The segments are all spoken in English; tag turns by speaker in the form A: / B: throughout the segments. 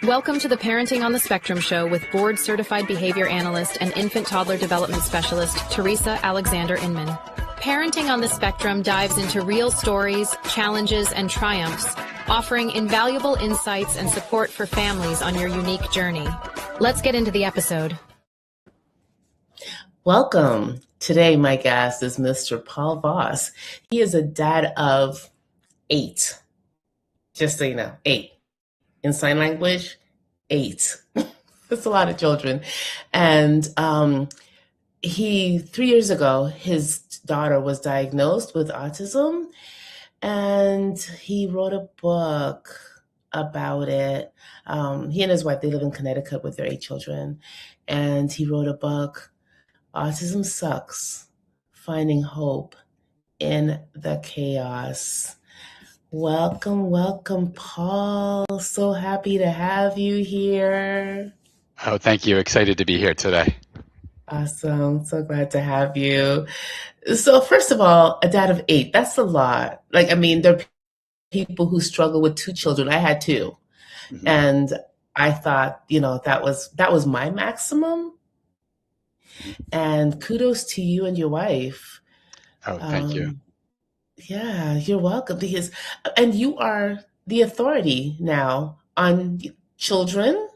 A: Welcome to the Parenting on the Spectrum show with board-certified behavior analyst and infant-toddler development specialist, Theresa Alexander Inman. Parenting on the Spectrum dives into real stories, challenges, and triumphs, offering invaluable insights and support for families on your unique journey. Let's get into the episode.
B: Welcome. Today, my guest is Mr. Paul Voss. He is a dad of 8. Just so you know, 8. In sign language, 8. That's a lot of children. And 3 years ago, his daughter was diagnosed with autism, and he wrote a book about it. He and his wife, they live in Connecticut with their 8 children, and he wrote a book, Autism Sucks, Finding Hope in the Chaos. Welcome, Paul. So happy to have you here.
C: Oh, thank you. Excited to be here today.
B: Awesome. So glad to have you. So first of all, a dad of 8, that's a lot. There are people who struggle with 2 children. I had 2. Mm-hmm. And I thought, that was my maximum. And kudos to you and your wife.
C: Oh, thank you.
B: Yeah, you're welcome. And you are the authority now on children.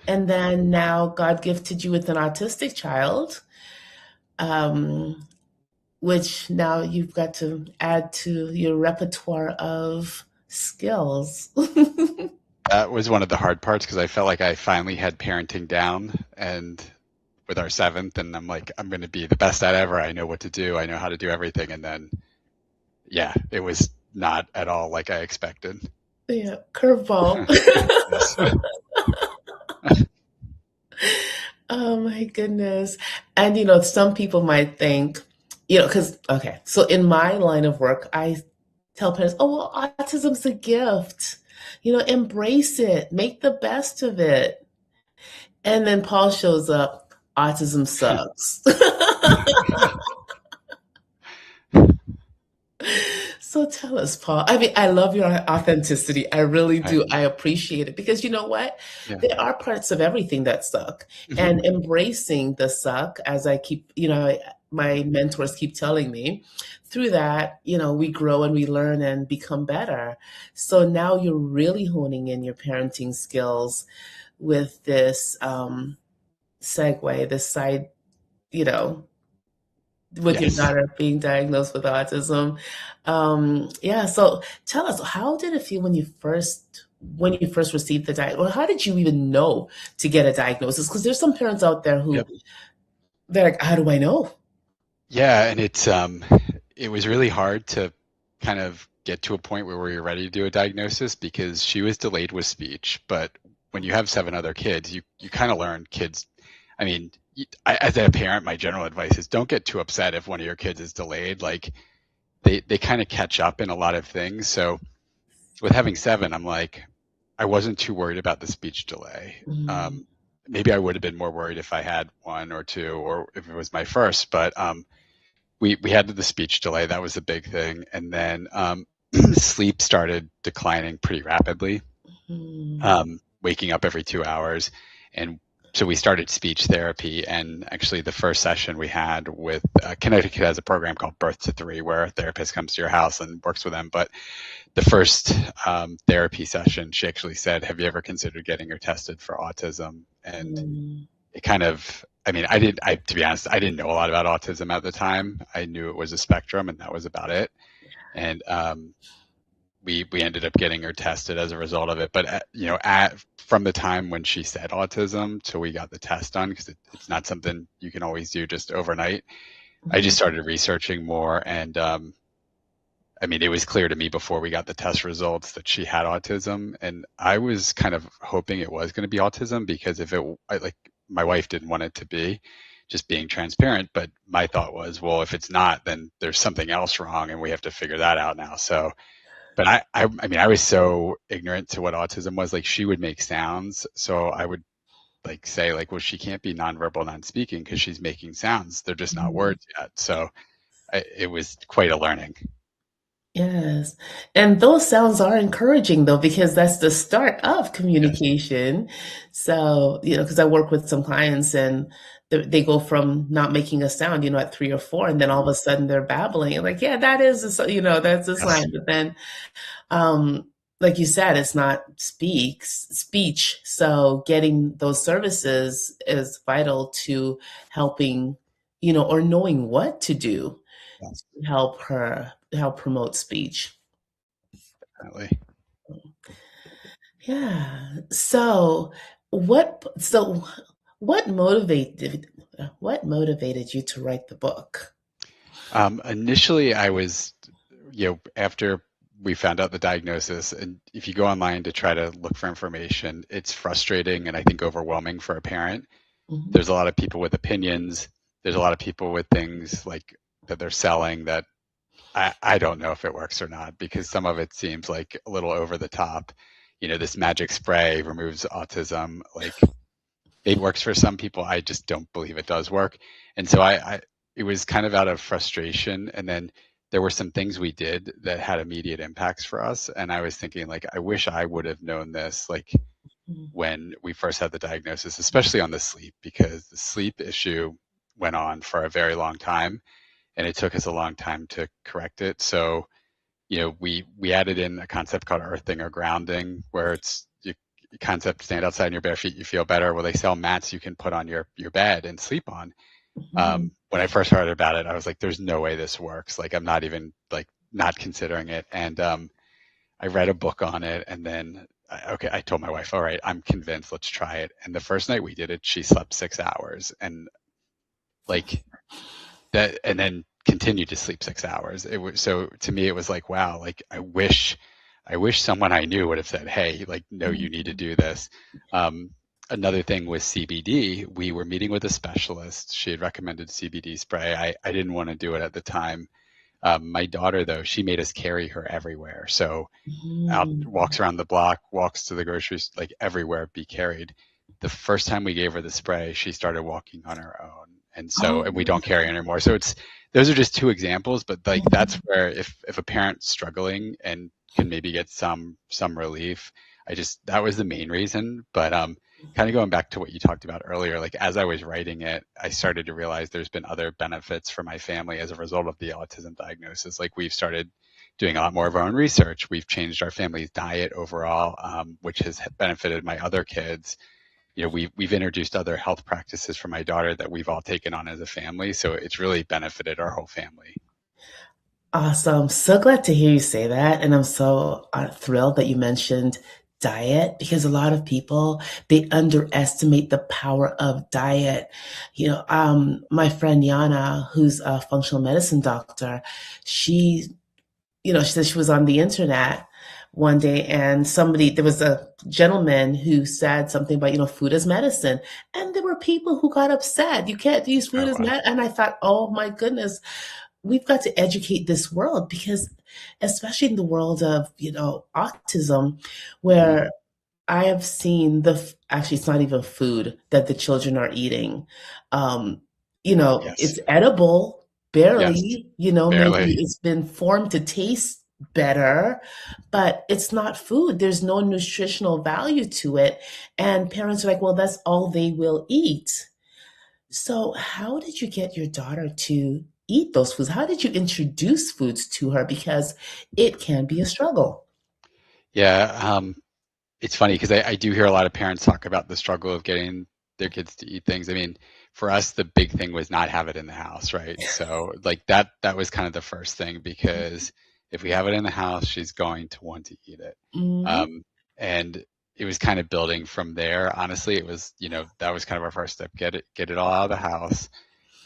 B: And then now God gifted you with an autistic child, which now you've got to add to your repertoire of skills.
C: That was one of the hard parts because I felt like I finally had parenting down and with our 7th, and I'm like, I'm going to be the best at ever. I know what to do. I know how to do everything. And then, yeah, it was not at all like I expected.
B: Yeah, curveball. Oh my goodness. And some people might think, so in my line of work, I tell parents, oh, well, autism's a gift. Embrace it, make the best of it. And then Paul shows up, autism sucks. So tell us, Paul. I love your authenticity. I really do. I appreciate it because you know what? Yeah. There are parts of everything that suck. Mm-hmm. And embracing the suck, as I keep, my mentors keep telling me, through that, we grow and we learn and become better. So now you're really honing in your parenting skills with this segue, this side, with your daughter being diagnosed with autism. So tell us, how did it feel when you first received the diagnosis? Or how did you even know to get a diagnosis? Because there's some parents out there who they're like, how do I know?
C: Yeah, and it was really hard to kind of get to a point where we were ready to do a diagnosis because she was delayed with speech. But when you have 7 other kids, you kind of learn kids. As a parent, my general advice is don't get too upset if one of your kids is delayed. Like they kind of catch up in a lot of things. So with having 7, I'm like, I wasn't too worried about the speech delay. Mm-hmm. Maybe I would have been more worried if I had 1 or 2 or if it was my first, but we had the speech delay. That was a big thing. And then sleep started declining pretty rapidly, waking up every 2 hours. And so we started speech therapy, and actually the first session we had with Connecticut has a program called Birth to 3 where a therapist comes to your house and works with them. But the first therapy session, she actually said, have you ever considered getting her tested for autism? And it kind of, to be honest, I didn't know a lot about autism at the time. I knew it was a spectrum and that was about it. And we ended up getting her tested as a result of it. But, from the time when she said autism till we got the test done, because it's not something you can always do just overnight, I just started researching more. And, it was clear to me before we got the test results that she had autism. And I was kind of hoping it was going to be autism because my wife didn't want it to be, just being transparent. But my thought was, well, if it's not, then there's something else wrong and we have to figure that out now. So, but I was so ignorant to what autism was. Like she would make sounds. So I would say well, she can't be nonverbal, non-speaking because she's making sounds. They're just not words yet. So it was quite a learning.
B: Yes. And those sounds are encouraging though, because that's the start of
C: Yes.
B: communication. So, because I work with some clients and they go from not making a sound, at 3 or 4, and then all of
C: Mhm.
B: a sudden they're babbling. And like, yeah, that is, that's a
C: Yes.
B: sign. But then, um, like you said, it's not speech. So getting those services is vital to helping, or knowing what to do
C: Yes.
B: to help promote speech.
C: Definitely.
B: Yeah. So what motivated you to write the book?
C: Initially, I was, after we found out the diagnosis, and if you go online to try to look for information, it's frustrating and I think overwhelming for a parent.
B: Mhm.
C: There's a lot of people with opinions. There's a lot of people with things like that they're selling that I don't know if it works or not, because some of it seems like a little over the top. This magic spray removes autism. Like, it works for some people. I just don't believe it does work. And so it was kind of out of frustration. And then there were some things we did that had immediate impacts for us. And I was thinking, like, I wish I would have known this, like,
B: Mhm.
C: when we first had the diagnosis, especially on the sleep, because the sleep issue went on for a very long time and it took us a long time to correct it. So, we added in a concept called earthing or grounding, where it's concept stand outside in your bare feet, you feel better. Well, they sell mats you can put on your bed and sleep on.
B: Mhm.
C: When I first heard about it, I was like, there's no way this works. Like, I'm not even like not considering it. And I read a book on it, and then I told my wife, all right, I'm convinced, let's try it. And the first night we did it, she slept 6 hours, and like that, and then continued to sleep 6 hours. It was, so to me, it was like, wow, like I wish someone I knew would have said, hey, like, no, you need to
B: Mhm.
C: do this. Um, Another thing was CBD. We were meeting with a specialist. She had recommended CBD spray. I didn't want to do it at the time. My daughter, though, she made us carry her everywhere. So out,
B: Mhm.
C: walks around the block, walks to the groceries, like everywhere, be carried. The first time we gave her the spray, she started walking on her own. And we don't
B: Oh.
C: carry anymore. So those are just two examples, but like that's
B: Mhm.
C: where if a parent's struggling and can maybe get some relief, that was the main reason. But kind of going back to what you talked about earlier, like as I was writing it, I started to realize there's been other benefits for my family as a result of the autism diagnosis. Like, we've started doing a lot more of our own research. We've changed our family's diet overall, which has benefited my other kids. We've introduced other health practices for my daughter that we've all taken on as a family. So it's really benefited our whole family.
B: Awesome. So glad to hear you say that. And I'm so thrilled that you mentioned diet, because a lot of people, they underestimate the power of diet. My friend Yana, who's a functional medicine doctor, she she said she was on the internet one day, and there was a gentleman who said something about, food as medicine. And there were people who got upset. You can't use food
C: Oh,
B: as
C: wow.
B: medicine. And I thought, oh my goodness, we've got to educate this world, because especially in the world of, autism,
C: Hmm.
B: where I have seen actually, it's not even food that the children are eating. Um,
C: Yes.
B: it's edible,
C: Yes.
B: barely, maybe
C: Barely.
B: it's been formed to taste better, but it's not food. There's no nutritional value to it. And parents are like, well, that's all they will eat. So, how did you get your daughter to eat those foods? How did you introduce foods to her? Because it can be a struggle.
C: Yeah. It's funny because I do hear a lot of parents talk about the struggle of getting their kids to eat things. I mean, for us, the big thing was not have it in the house, right? So like that was kind of the first thing, because if we have it in the house, she's going to want to eat it.
B: Mhm.
C: Um, and it was kind of building from there. Honestly, it was, that was kind of our first step. Get it all out of the house.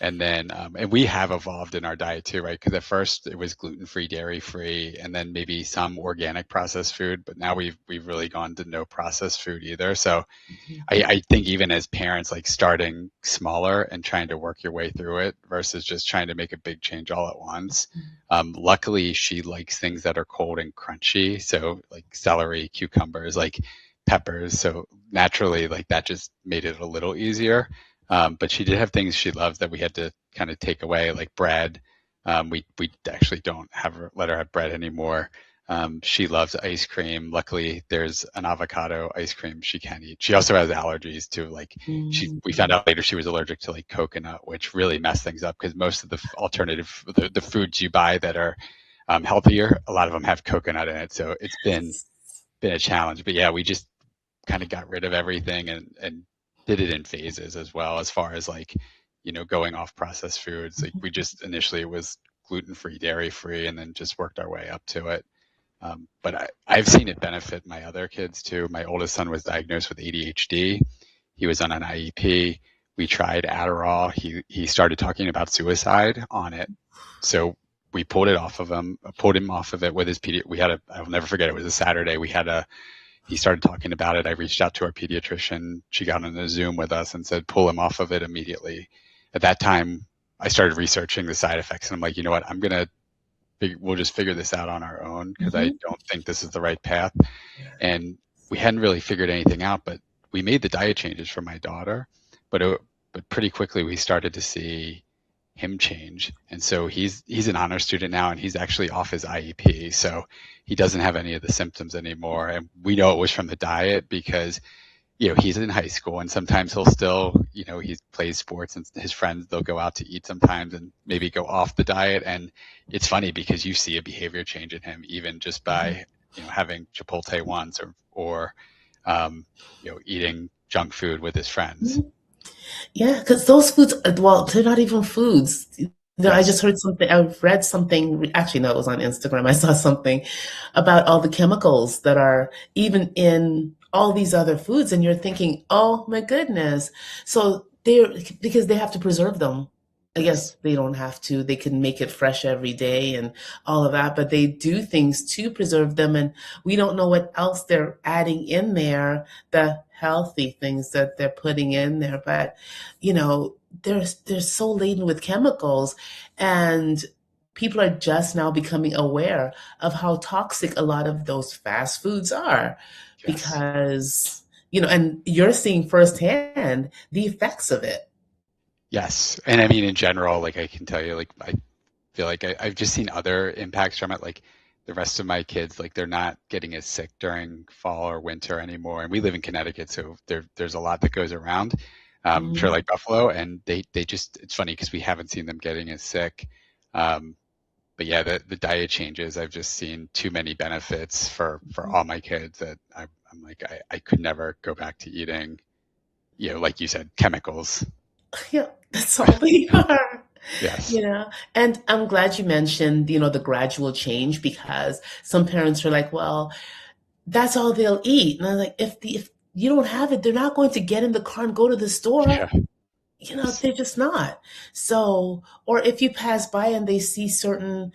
C: And then, and we have evolved in our diet too, right? Because at first it was gluten-free, dairy-free, and then maybe some organic processed food. But now we've really gone to no processed food either. So
B: Mhm.
C: I think even as parents, like starting smaller and trying to work your way through it versus just trying to make a big change all at once. Luckily, she likes things that are cold and crunchy. So like celery, cucumbers, like peppers. So naturally, like that just made it a little easier. But she did have things she loves that we had to kind of take away, like bread. We actually don't let her have bread anymore. She loves ice cream. Luckily, there's an avocado ice cream she can eat. She also has allergies to we found out later she was allergic to like coconut, which really messed things up because most of the foods you buy that are healthier, a lot of them have coconut in it. So it's been a challenge. But yeah, we just kind of got rid of everything and did it in phases as well, as far as like, going off processed foods. Like we just initially it was gluten-free, dairy-free, and then just worked our way up to it. But I've seen it benefit my other kids too. My oldest son was diagnosed with ADHD. He was on an IEP. We tried Adderall. He started talking about suicide on it. So we pulled him off of it with his I'll never forget, it was a Saturday. He started talking about it. I reached out to our pediatrician. She got on a Zoom with us and said, pull him off of it immediately. At that time, I started researching the side effects, and I'm like, you know what? We'll just figure this out on our own because I don't think this is the right path. And we hadn't really figured anything out, but we made the diet changes for my daughter, but pretty quickly we started to see him change. And so he's an honor student now, and he's actually off his IEP. So he doesn't have any of the symptoms anymore. And we know it was from the diet because, he's in high school and sometimes he'll still, he plays sports and his friends, they'll go out to eat sometimes and maybe go off the diet. And it's funny because you see a behavior change in him, even just by, having Chipotle once or eating junk food with his friends.
B: Yeah, because those foods, well, they're not even foods. I
C: Yes.
B: just heard something, I read something, actually, no, it was on Instagram. I saw something about all the chemicals that are even in all these other foods. And you're thinking, oh my goodness. So because they have to preserve them. I guess
C: Yes.
B: they don't have to. They can make it fresh every day and all of that, but they do things to preserve them. And we don't know what else they're adding in there, the healthy things that they're putting in there. But, they're so laden with chemicals, and people are just now becoming aware of how toxic a lot of those fast foods are
C: Yes.
B: because, and you're seeing firsthand the effects of it.
C: Yes. And I mean, in general, like I can tell you, like I feel like I've just seen other impacts from it. Like the rest of my kids, like they're not getting as sick during fall or winter anymore. And we live in Connecticut, so there's a lot that goes around. Sure,
B: Mhm.
C: like Buffalo, and they just it's funny because we haven't seen them getting as sick. Um, but yeah, the diet changes. I've just seen too many benefits for all my kids that I'm like I could never go back to eating, like you said, chemicals.
B: Yeah, that's all they are.
C: Yes.
B: You know, and I'm glad you mentioned, the gradual change because some parents are like, well, that's all they'll eat. And I'm like, if you don't have it, they're not going to get in the car and go to the store.
C: Yeah. Yes.
B: They're just not. So, or if you pass by and they see certain,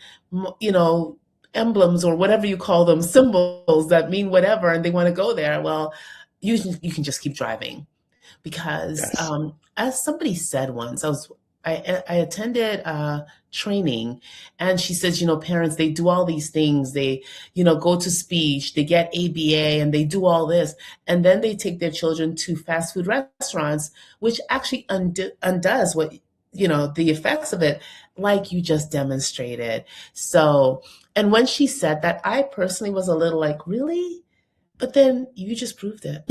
B: emblems or whatever you call them, symbols that mean whatever, and they want to go there, well, you can just keep driving because
C: Yes.
B: as somebody said once, I attended training, and she says, parents, they do all these things. They, go to speech, they get ABA, and they do all this, and then they take their children to fast food restaurants, which actually undoes what the effects of it, like you just demonstrated. So, and when she said that, I personally was a little like, really? But then you just proved it.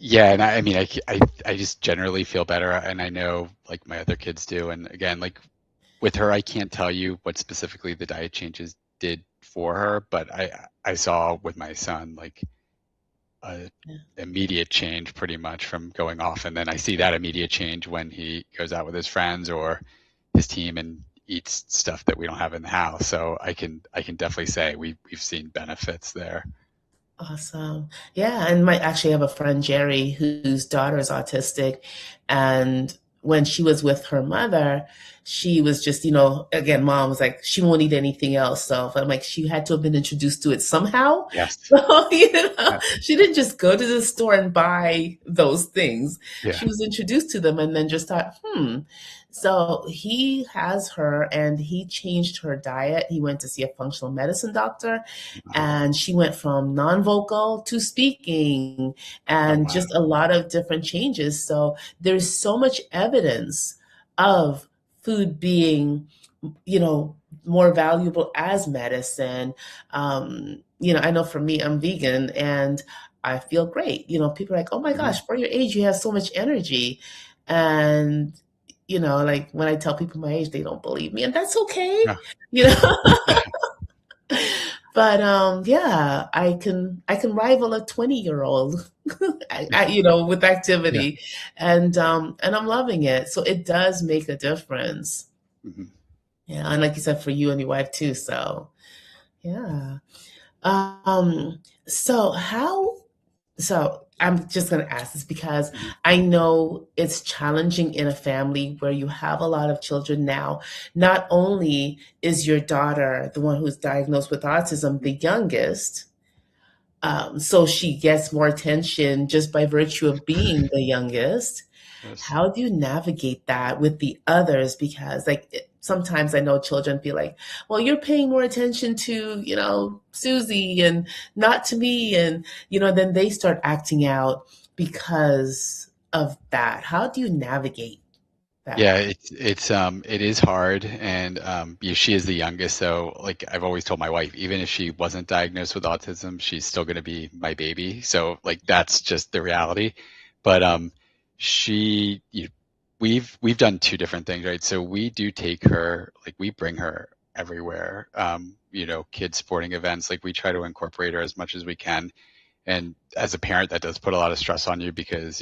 C: Yeah, and I mean, I just generally feel better, and I know like my other kids do. And again, like with her, I can't tell you what specifically the diet changes did for her, but I saw with my son like a immediate change pretty much from going off, and then I see that immediate change when he goes out with his friends or his team and eats stuff that we don't have in the house. So I can definitely say we've seen benefits there.
B: Awesome. Yeah, and might actually have a friend, Jerry, whose daughter is autistic. And when she was with her mother, she was just, again, mom was like, she won't eat anything else. So I'm like, she had to have been introduced to it somehow.
C: Yes.
B: So,
C: Yeah.
B: she didn't just go to the store and buy those things.
C: Yeah.
B: She was introduced to them and then just thought, hmm. So he has her and he changed her diet. He went to see a functional medicine doctor,
C: Wow.
B: and she went from non-vocal to speaking
C: Oh
B: and
C: wow.
B: just a lot of different changes. So there's so much evidence of food being more valuable as medicine. I know for me, I'm vegan and I feel great. People are like, oh my
C: Hmm.
B: gosh, for your age, you have so much energy. And, like when I tell people my age, they don't believe me, and that's okay.
C: Yeah.
B: You know, but yeah, I can rival a 20-year-old, with
C: Yeah.
B: activity, and I'm loving it. So it does make a difference.
C: Hmm.
B: Yeah, and like you said, for you and your wife too. So yeah. Um, so how so I'm just gonna ask this because
C: Hmm.
B: I know it's challenging in a family where you have a lot of children now. Not only is your daughter the one who's diagnosed with autism, the youngest, so she gets more attention just by virtue of being the youngest.
C: Yes.
B: How do you navigate that with the others? Because sometimes I know children feel like, well, you're paying more attention to, Susie and not to me. And, then they start acting out because of that. How do you navigate
C: Yeah,
B: that?
C: it is hard, and she is the youngest, so like I've always told my wife, even if she wasn't diagnosed with autism, she's still going to be my baby. So like that's just the reality. But she, we've done two different things, right? So we do take her, like we bring her everywhere. Kids sporting events, like we try to incorporate her as much as we can. And as a parent, that does put a lot of stress on you because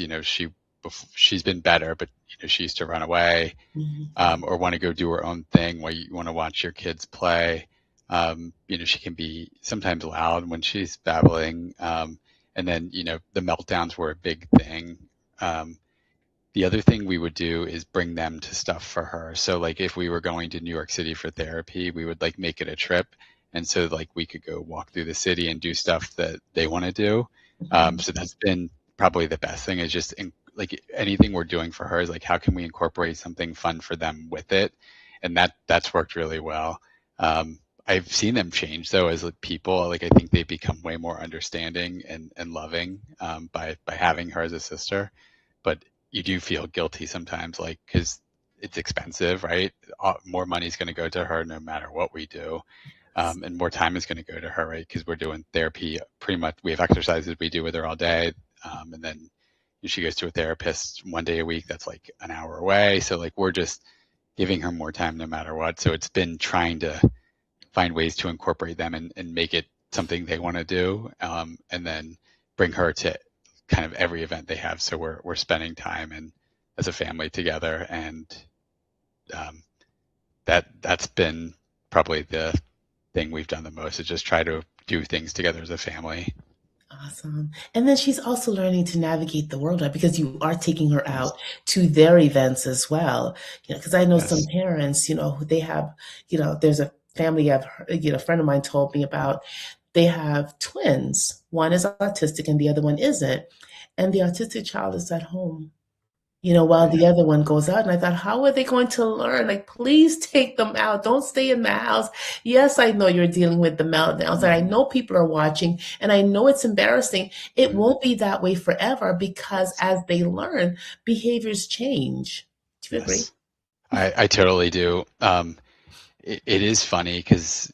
C: she's been better, but she used to run away,
B: Mhm.
C: or want to go do her own thing while you want to watch your kids play. She can be sometimes loud when she's babbling, and then the meltdowns were a big thing. Um, the other thing we would do is bring them to stuff for her. So like if we were going to New York City for therapy, we would like make it a trip. And so like we could go walk through the city and do stuff that they want to do.
B: Mhm.
C: So that's been probably the best thing is just like anything we're doing for her is like, how can we incorporate something fun for them with it? And that's worked really well. I've seen them change though as like people. Like I think they become way more understanding and loving, by having her as a sister. But you do feel guilty sometimes, like because it's expensive, right? More money is going to go to her no matter what we do, and more time is going to go to her, right? Because we're doing therapy pretty much. We have exercises we do with her all day, and then she goes to a therapist one day a week. That's like an hour away. So like we're just giving her more time no matter what. So it's been trying to find ways to incorporate them and make it something they want to do, and then bring her to kind of every event they have. So we're spending time and as a family together, and um, that's been probably the thing we've done the most is just try to do things together as a family.
B: Awesome. And then she's also learning to navigate the world, right? Because you are taking her
C: Yes.
B: out to their events as well. Because I know some
C: Yes.
B: parents, who they have, there's a family a friend of mine told me about. They have twins. One is autistic and the other one isn't. And the autistic child is at home, while
C: Yeah.
B: the other one goes out. And I thought, how are they going to learn? Like, please take them out. Don't stay in the house. Yes, I know you're dealing with the meltdowns, and I
C: Mm-hmm.
B: know people are watching, and I know it's embarrassing. It
C: Mm-hmm.
B: won't be that way forever because
C: Yes.
B: as they learn, behaviors change. Do you agree?
C: Yes. I totally do. It is funny because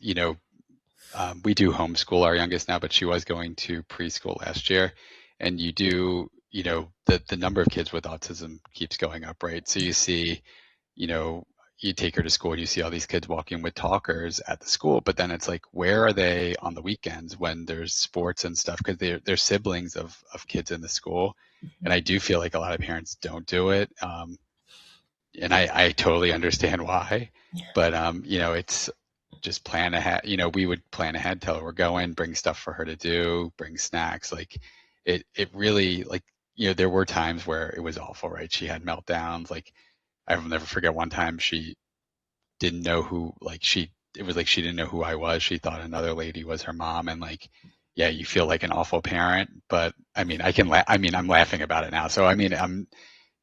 C: we do homeschool our youngest now, but she was going to preschool last year. And the number of kids with autism keeps going up, right? So you see, you know, you take her to school and you see all these kids walking with talkers at the school, but then it's like, where are they on the weekends when there's sports and stuff? Because they're siblings of kids in the school. And I do feel like a lot of parents don't do it. And I totally understand why, but it's just plan ahead. We would plan ahead, tell her we're going, bring stuff for her to do, bring snacks. Like it really like there were times where it was awful, right? She had meltdowns. Like I will never forget one time she didn't know who like she it was like she didn't know who I was. She thought another lady was her mom, and like yeah, you feel like an awful parent. But I mean, I mean, I'm laughing about it now. So I mean,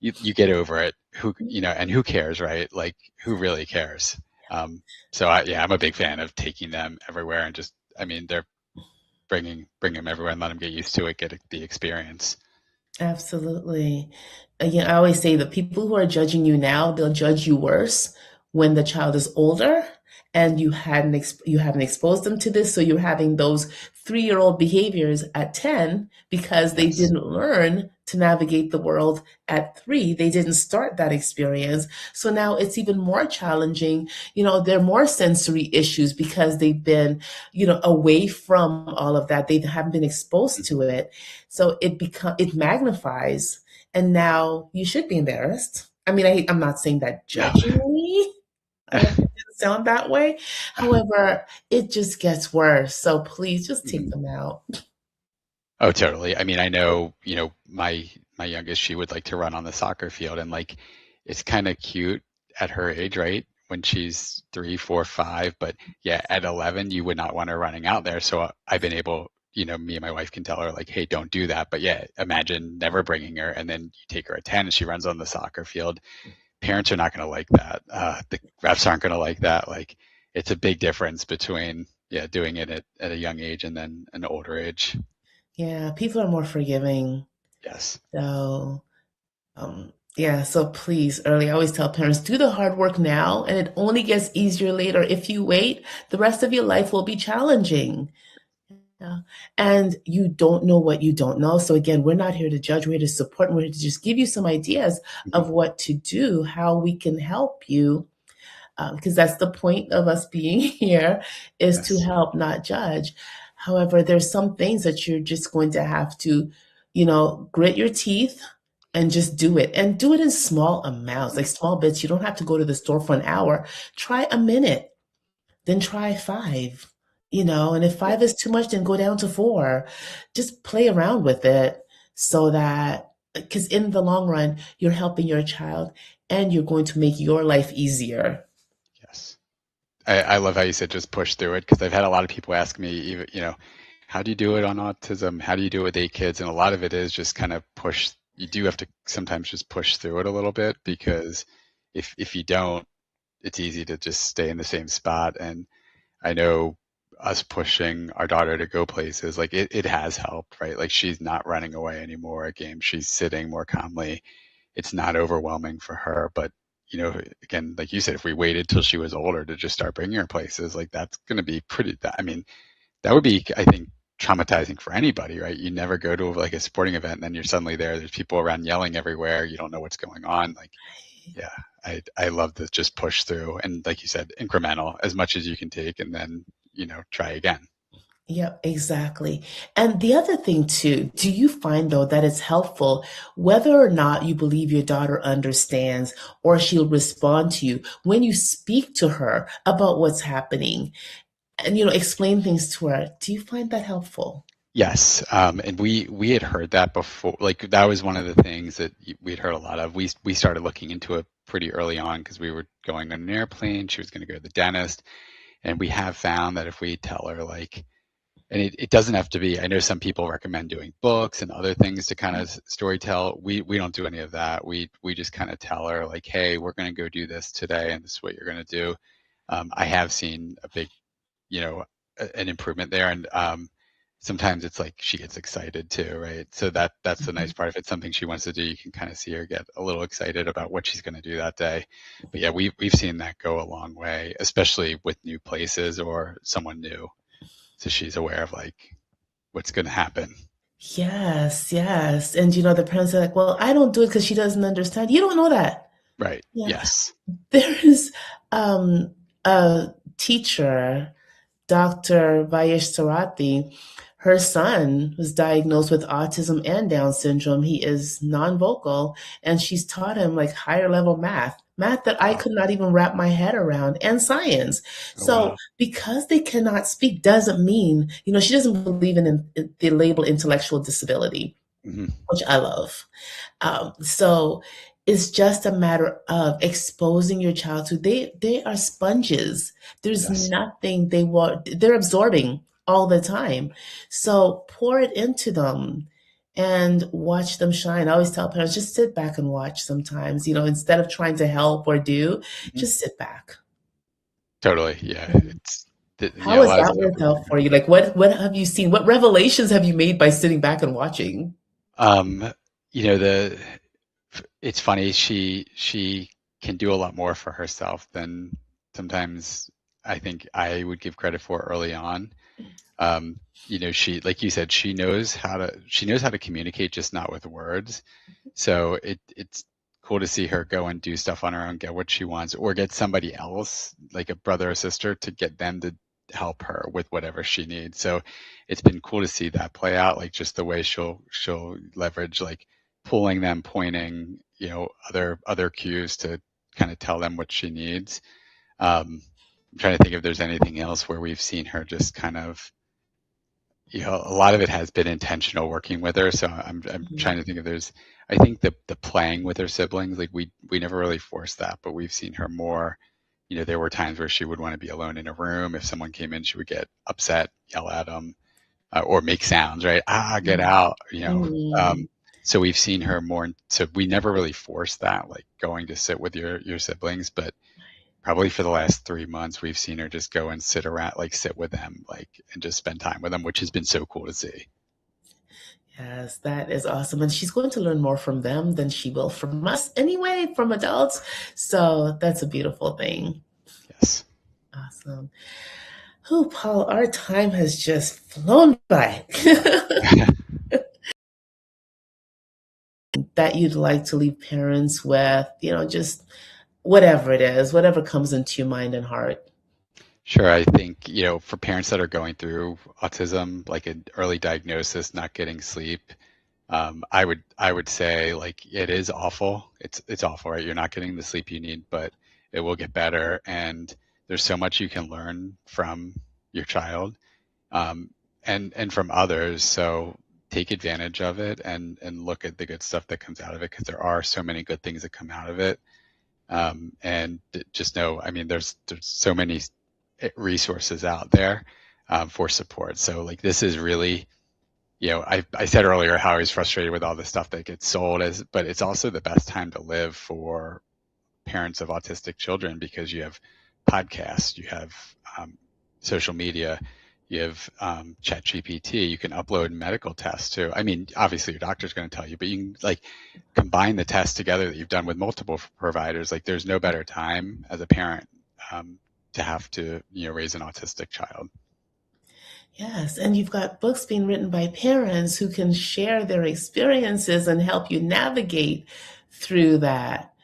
C: you get over it. And who cares, right? Like, who really cares? Um, so I'm a big fan of taking them everywhere and just, I mean, they're bring them everywhere and let them get used to it, get the experience.
B: Absolutely. I always say the people who are judging you now, they'll judge you worse when the child is older and you haven't exposed them to this, so you're having those 3-year-old behaviors at 10 because they
C: Yes.
B: didn't learn to navigate the world at 3. They didn't start that experience. So now it's even more challenging. There are more sensory issues because they've been, away from all of that. They haven't been exposed to it. So it magnifies. And now you should be embarrassed. I mean, I'm not saying that
C: No.
B: judgingly. I hope it didn't sound that way. However, it just gets worse. So please just take them out.
C: Oh, totally. I mean, I know, my youngest, she would like to run on the soccer field, and like, it's kind of cute at her age, right? When she's 3, 4, 5, but yeah, at 11, you would not want her running out there. So I've been able, me and my wife can tell her like, hey, don't do that. But yeah, imagine never bringing her, and then you take her at 10 and she runs on the soccer field. Parents are not going to like that. The refs aren't going to like that. Like, it's a big difference between, doing it at a young age and then an older age.
B: Yeah, people are more forgiving.
C: Yes.
B: So, yeah, so please, I always tell parents, do the hard work now, and it only gets easier later. If you wait, the rest of your life will be challenging. Yeah. And you don't know what you don't know. So again, we're not here to judge, we're here to support, and we're here to just give you some ideas of what to do, how we can help you. Because that's the point of us being here, is to
C: Yes.
B: help, not judge. However, there's some things that you're just going to have to, grit your teeth and just do it, and do it in small amounts, like small bits. You don't have to go to the store for an hour. Try a minute, then try 5, and if
C: Yeah.
B: 5 is too much, then go down to 4. Just play around with it, so that, because in the long run, you're helping your child and you're going to make your life easier.
C: Yes. I love how you said just push through it, because I've had a lot of people ask me, even, how do you do it on autism? How do you do it with 8 kids? And a lot of it is just kind of push. You do have to sometimes just push through it a little bit, because if you don't, it's easy to just stay in the same spot. And I know us pushing our daughter to go places, like it has helped, right? Like, she's not running away anymore at games. She's sitting more calmly. It's not overwhelming for her. But, again, like you said, if we waited till she was older to just start bringing her places, like, that's going to be I mean, that would be, I think, traumatizing for anybody, right? You never go to like a sporting event and then you're suddenly there's people around yelling everywhere. You don't know what's going on. Like, yeah, I love to just push through, and like you said, incremental, as much as you can take, and then, try again.
B: Yep, exactly. And the other thing too, do you find though that it's helpful whether or not you believe your daughter understands or she'll respond to you when you speak to her about what's happening and explain things to her? Do you find that helpful?
C: Yes, and we had heard that before. Like, that was one of the things that we'd heard a lot of. We started looking into it pretty early on, because we were going on an airplane. She was going to go to the dentist, and we have found that if we tell her, like, and it doesn't have to be, I know some people recommend doing books and other things to kind of story tell. We don't do any of that. We just kind of tell her, like, hey, we're going to go do this today, and this is what you're going to do. I have seen a big, an improvement there. And sometimes it's like she gets excited too, right? So that's the nice
B: Mhm.
C: part. If it's something she wants to do, you can kind of see her get a little excited about what she's going to do that day. But yeah, we've seen that go a long way, especially with new places or someone new. So she's aware of like what's going to happen.
B: Yes, yes. And the parents are like, well, I don't do it because she doesn't understand. You don't know that.
C: Right.
B: Yeah.
C: Yes.
B: There is a teacher, Dr. Vayesh Sarati. Her son was diagnosed with autism and Down syndrome. He is non-vocal, and she's taught him like higher level math that I
C: Wow.
B: could not even wrap my head around, and science.
C: Oh,
B: So
C: wow.
B: because they cannot speak doesn't mean, she doesn't believe in the label intellectual disability,
C: Mm-hmm.
B: which I love. So it's just a matter of exposing your child to, they are sponges. There's
C: Yes.
B: nothing they want. They're absorbing all the time. So pour it into them and watch them shine. I always tell parents, just sit back and watch sometimes, instead of trying to help or do,
C: Mm-hmm.
B: just sit back.
C: Totally. Yeah. It's
B: How
C: a
B: has
C: lot of
B: that
C: stuff
B: worked
C: we
B: out for you? Like what have you seen? What revelations have you made by sitting back and watching?
C: um the it's funny. She can do a lot more for herself than sometimes I think I would give credit for early on. She, like you said, she knows how to communicate, just not with words. So it's cool to see her go and do stuff on her own, get what she wants, or get somebody else, like a brother or sister, to get them to help her with whatever she needs. So it's been cool to see that play out, like just the way she'll leverage, like pulling them, pointing, other cues to kind of tell them what she needs. I'm trying to think if there's anything else where we've seen her just kind of, a lot of it has been intentional working with her. So I'm trying to think if there's, I think the playing with her siblings, like we never really forced that, but we've seen her more, there were times where she would want to be alone in a room. If someone came in, she would get upset, yell at them, or make sounds, right? Get out, so we've seen her more. So we never really forced that, like going to sit with your siblings, but probably for the last 3 months, we've seen her just go and sit with them, and just spend time with them, which has been so cool to see.
B: Yes, that is awesome. And she's going to learn more from them than she will from us anyway, from adults. So that's a beautiful thing.
C: Yes.
B: Awesome. Oh, Paul, our time has just flown by. That you'd like to leave parents with, just whatever it is, whatever comes into your mind and heart.
C: Sure. I think, for parents that are going through autism, like an early diagnosis, not getting sleep, I would say, like, it is awful. It's awful, right? You're not getting the sleep you need, but it will get better. And there's so much you can learn from your child, and from others. So take advantage of it and look at the good stuff that comes out of it, because there are so many good things that come out of it. And just know, I mean, there's so many resources out there for support. So like, this is really, I said earlier how I was frustrated with all the stuff that gets sold but it's also the best time to live for parents of autistic children, because you have podcasts, you have social media, you have ChatGPT, you can upload medical tests too. I mean, obviously your doctor's going to tell you, but you can combine the tests together that you've done with multiple providers. Like, there's no better time as a parent to have to raise an autistic child.
B: Yes, and you've got books being written by parents who can share their experiences and help you navigate through that.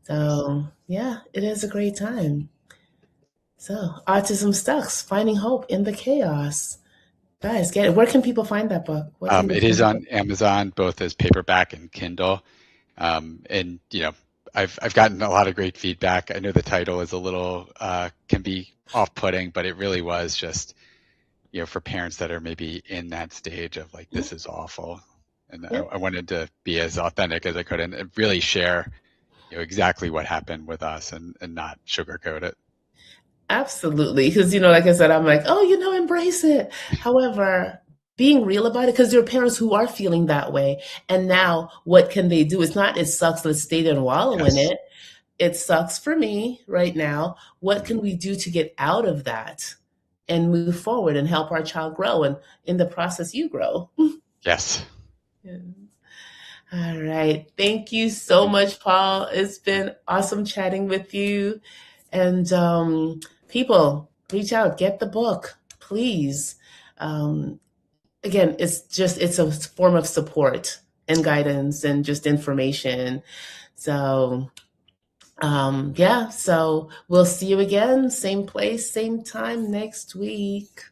B: So yeah, it is a great time. So Autism Sucks, Finding Hope in the Chaos. Guys, get it. Where can people find that book?
C: It is on Amazon, both as paperback and Kindle. And I've gotten a lot of great feedback. I know the title is a little can be off-putting, but it really was just for parents that are maybe in that stage of like, this is awful. And I wanted to be as authentic as I could and really share exactly what happened with us and not sugarcoat it.
B: Absolutely. Because, like I said, I'm like, oh, embrace it. However, being real about it, because there are parents who are feeling that way. And now what can they do? It's not, it sucks, let's stay there and wallow in it. It sucks for me right now. What can we do to get out of that and move forward and help our child grow? And in the process, you grow.
C: Yes.
B: Yeah. All right. Thank you so much, Paul. It's been awesome chatting with you. And people, reach out, get the book, please. Again, it's a form of support and guidance and just information. So so we'll see you again, same place, same time next week.